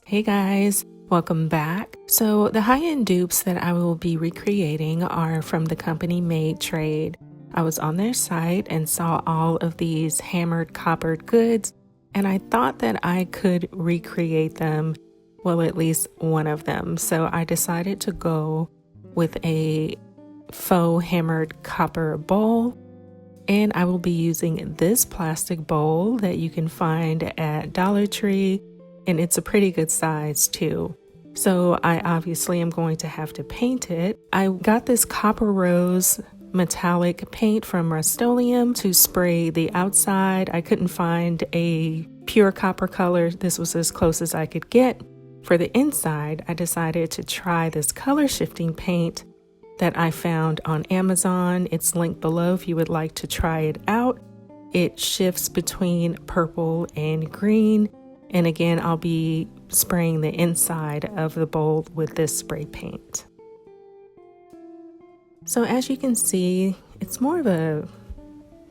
Hey guys, welcome back. So the high-end dupes that I will be recreating are from the company Made Trade. I was on their site and saw all of these hammered coppered goods, and I thought that I could recreate them, well, at least one of them. So I decided to go with a faux hammered copper bowl, and I will be using this plastic bowl that you can find at Dollar Tree, and it's a pretty good size too. So I obviously am going to have to paint it. I got this copper rose metallic paint from Rust-Oleum to spray the outside. I couldn't find a pure copper color. This was as close as I could get. For the inside, I decided to try this color shifting paint that I found on Amazon. It's linked below if you would like to try it out. It shifts between purple and green. And again, I'll be spraying the inside of the bowl with this spray paint. So as you can see, it's more of a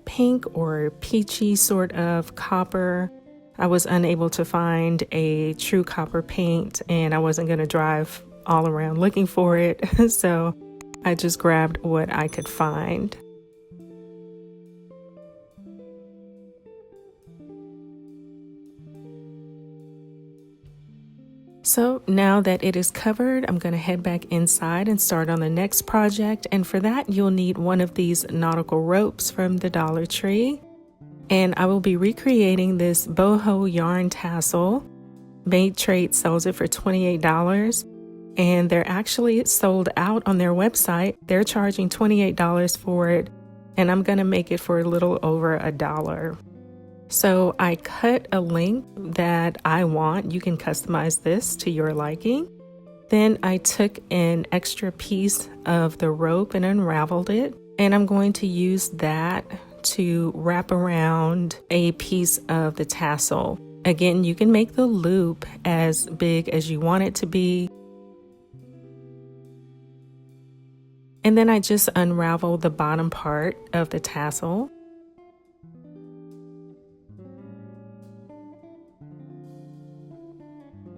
pink or peachy sort of copper. I was unable to find a true copper paint, and I wasn't going to drive all around looking for it. So I just grabbed what I could find. So now that it is covered, I'm going to head back inside and start on the next project. And for that, you'll need one of these nautical ropes from the Dollar Tree. And I will be recreating this boho yarn tassel. Made Trade sells it for $28. And they're actually sold out on their website. They're charging $28 for it. And I'm going to make it for a little over $1. So I cut a length that I want. You can customize this to your liking. Then I took an extra piece of the rope and unraveled it. And I'm going to use that to wrap around a piece of the tassel. Again, you can make the loop as big as you want it to be. And then I just unravel the bottom part of the tassel.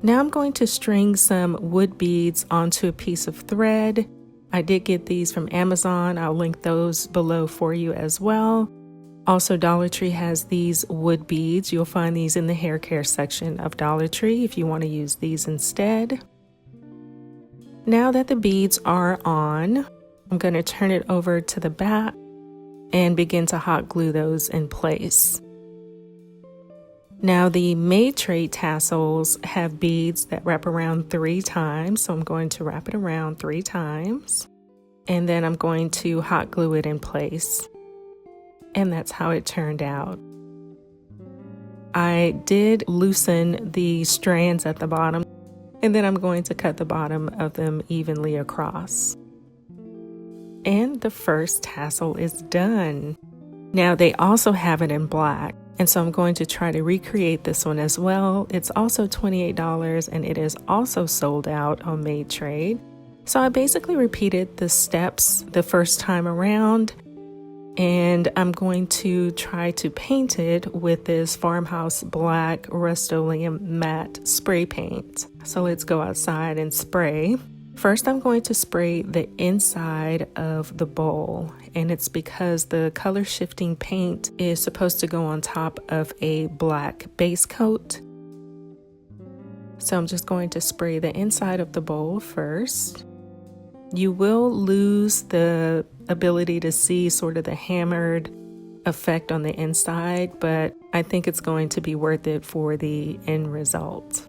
Now I'm going to string some wood beads onto a piece of thread. I did get these from Amazon. I'll link those below for you as well. Also, Dollar Tree has these wood beads. You'll find these in the hair care section of Dollar Tree if you want to use these instead. Now that the beads are on, I'm going to turn it over to the back and begin to hot glue those in place. Now the Made Trade tassels have beads that wrap around 3 times, so I'm going to wrap it around 3 times, and then I'm going to hot glue it in place. And that's how it turned out. I did loosen the strands at the bottom, and then I'm going to cut the bottom of them evenly across. And the first tassel is done. Now they also have it in black. And so I'm going to try to recreate this one as well. It's also $28 and it is also sold out on Made Trade. So I basically repeated the steps the first time around, and I'm going to try to paint it with this Farmhouse Black Rust-Oleum matte spray paint. So let's go outside and spray. First, I'm going to spray the inside of the bowl, and it's because the color shifting paint is supposed to go on top of a black base coat. So I'm just going to spray the inside of the bowl first. You will lose the ability to see sort of the hammered effect on the inside, but I think it's going to be worth it for the end result.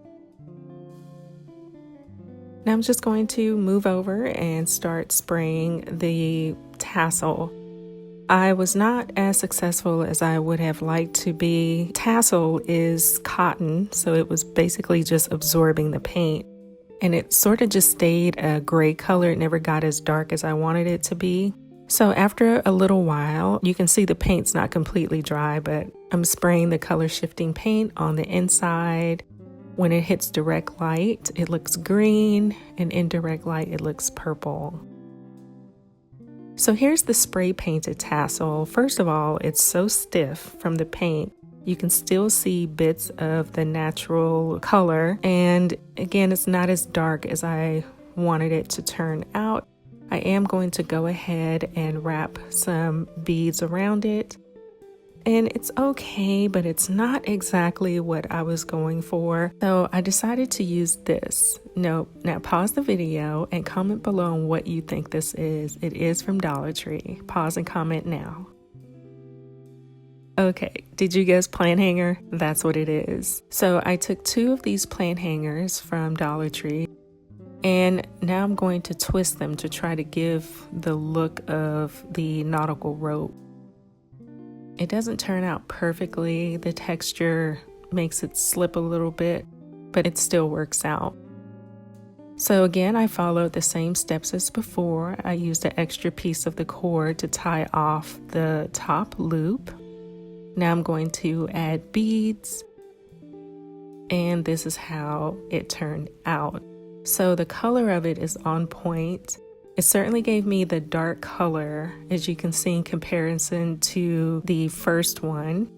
Now I'm just going to move over and start spraying the tassel. I was not as successful as I would have liked to be. Tassel is cotton, so it was basically just absorbing the paint. And it sort of just stayed a gray color. It never got as dark as I wanted it to be. So after a little while, you can see the paint's not completely dry, but I'm spraying the color shifting paint on the inside. When it hits direct light, it looks green, and indirect light, it looks purple. So here's the spray painted tassel. First of all, it's so stiff from the paint. You can still see bits of the natural color. And again, it's not as dark as I wanted it to turn out. I am going to go ahead and wrap some beads around it. And it's okay, but it's not exactly what I was going for. So I decided to use this. Now pause the video and comment below on what you think this is. It is from Dollar Tree. Pause and comment now. Okay, did you guess plant hanger? That's what it is. So I took 2 of these plant hangers from Dollar Tree, and now I'm going to twist them to try to give the look of the nautical rope. It doesn't turn out perfectly. The texture makes it slip a little bit, but it still works out. So again, I followed the same steps as before. I used an extra piece of the cord to tie off the top loop. Now I'm going to add beads, and this is how it turned out. So the color of it is on point. It certainly gave me the dark color, as you can see in comparison to the first one.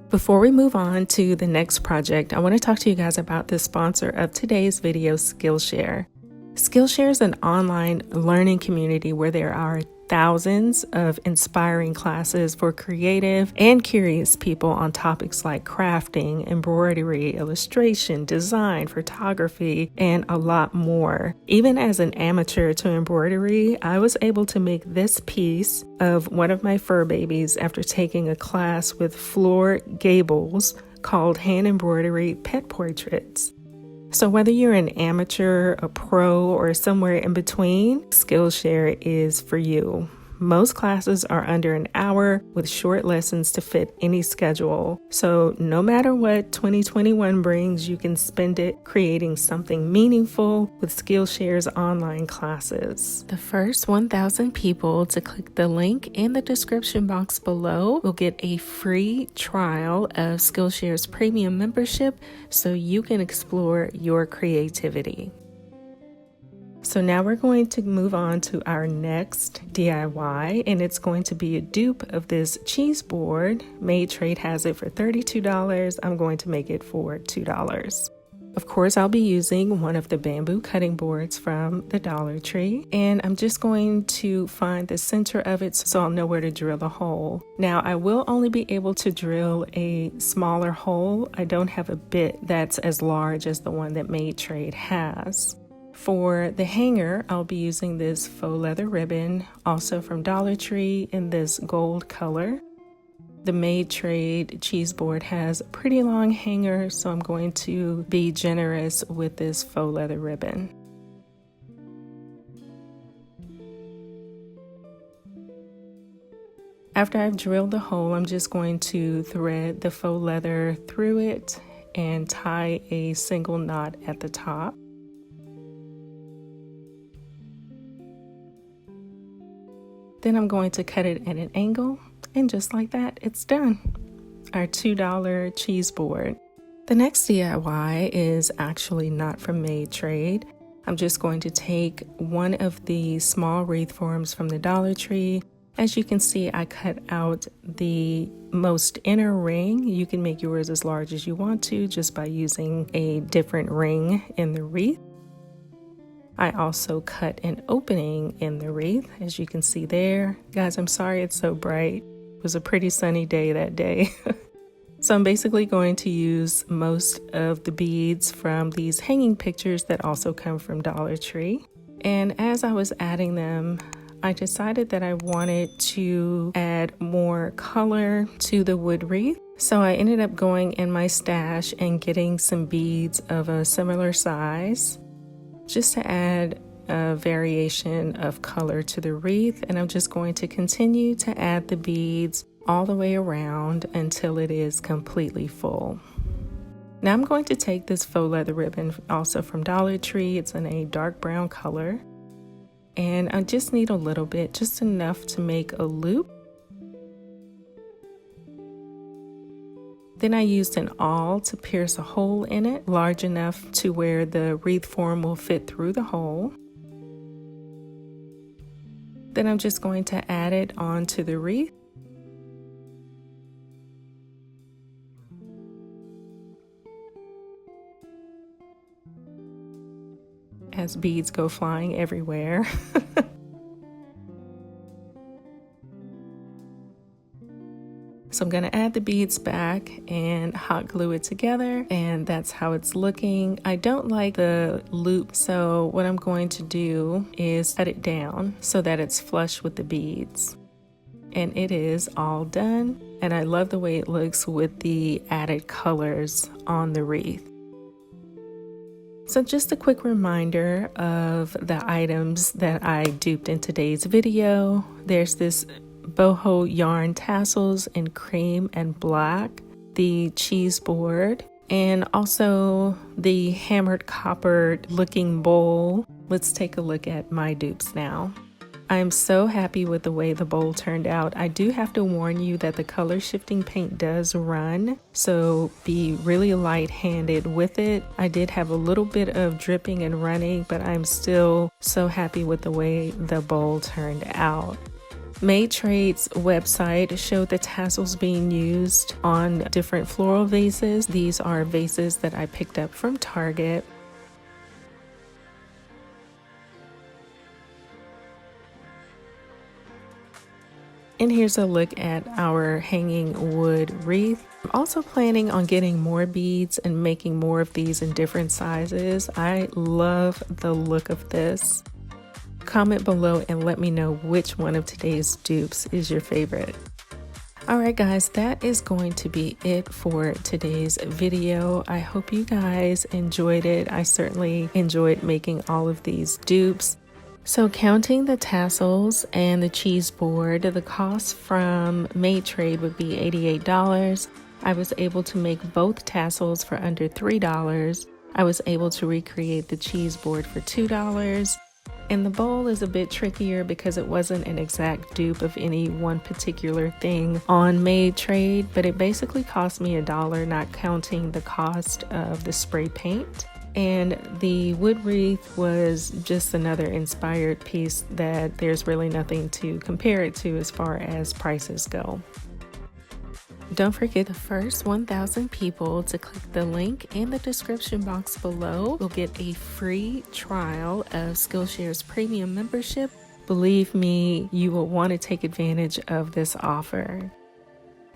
Before we move on to the next project, I want to talk to you guys about the sponsor of today's video, Skillshare. Skillshare is an online learning community where there are thousands of inspiring classes for creative and curious people on topics like crafting, embroidery, illustration, design, photography, and a lot more. Even as an amateur to embroidery, I was able to make this piece of one of my fur babies after taking a class with Floor Gables called Hand Embroidery Pet Portraits. So whether you're an amateur, a pro, or somewhere in between, Skillshare is for you. Most classes are under an hour with short lessons to fit any schedule. So no matter what 2021 brings, you can spend it creating something meaningful with Skillshare's online classes. The first 1,000 people to click the link in the description box below will get a free trial of Skillshare's premium membership so you can explore your creativity. So now we're going to move on to our next DIY, and it's going to be a dupe of this cheese board. Made Trade has it for $32. I'm going to make it for $2. Of course, I'll be using one of the bamboo cutting boards from the Dollar Tree, and I'm just going to find the center of it so I'll know where to drill the hole. Now, I will only be able to drill a smaller hole. I don't have a bit that's as large as the one that Made Trade has. For the hanger, I'll be using this faux leather ribbon, also from Dollar Tree in this gold color. The Made Trade cheese board has a pretty long hanger, so I'm going to be generous with this faux leather ribbon. After I've drilled the hole, I'm just going to thread the faux leather through it and tie a single knot at the top. Then I'm going to cut it at an angle, and just like that, it's done. Our $2 cheese board. The next DIY is actually not from Made Trade. I'm just going to take one of the small wreath forms from the Dollar Tree. As you can see, I cut out the most inner ring. You can make yours as large as you want to just by using a different ring in the wreath. I also cut an opening in the wreath, as you can see there. Guys, I'm sorry it's so bright. It was a pretty sunny day that day. So I'm basically going to use most of the beads from these hanging pictures that also come from Dollar Tree. And as I was adding them, I decided that I wanted to add more color to the wood wreath. So I ended up going in my stash and getting some beads of a similar size, just to add a variation of color to the wreath. And I'm just going to continue to add the beads all the way around until it is completely full. Now I'm going to take this faux leather ribbon, also from Dollar Tree. It's in a dark brown color. And I just need a little bit, just enough to make a loop. Then I used an awl to pierce a hole in it, large enough to where the wreath form will fit through the hole. Then I'm just going to add it onto the wreath. As beads go flying everywhere. So I'm going to add the beads back and hot glue it together, and that's how it's looking. I don't like the loop, so what I'm going to do is cut it down so that it's flush with the beads. And it is all done, and I love the way it looks with the added colors on the wreath. So just a quick reminder of the items that I duped in today's video. There's this Boho yarn tassels in cream and black, the cheese board, and also the hammered copper looking bowl. Let's take a look at my dupes now. I'm so happy with the way the bowl turned out. I do have to warn you that the color shifting paint does run, so be really light-handed with it. I did have a little bit of dripping and running, but I'm still so happy with the way the bowl turned out. Made Trade's website showed the tassels being used on different floral vases. These are vases that I picked up from Target. And here's a look at our hanging wood wreath. I'm also planning on getting more beads and making more of these in different sizes. I love the look of this. Comment below and let me know which one of today's dupes is your favorite. Alright guys, that is going to be it for today's video. I hope you guys enjoyed it. I certainly enjoyed making all of these dupes. So counting the tassels and the cheese board, the cost from Made Trade would be $88. I was able to make both tassels for under $3. I was able to recreate the cheese board for $2. And the bowl is a bit trickier because it wasn't an exact dupe of any one particular thing on Made Trade, but it basically cost me $1, not counting the cost of the spray paint. And the wood wreath was just another inspired piece that there's really nothing to compare it to as far as prices go. Don't forget, the first 1,000 people to click the link in the description box below will get a free trial of Skillshare's premium membership. Believe me, you will want to take advantage of this offer.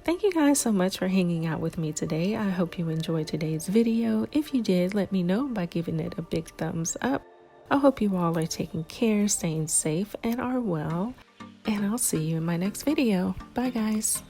Thank you guys so much for hanging out with me today. I hope you enjoyed today's video. If you did, let me know by giving it a big thumbs up. I hope you all are taking care, staying safe, and are well. And I'll see you in my next video. Bye guys.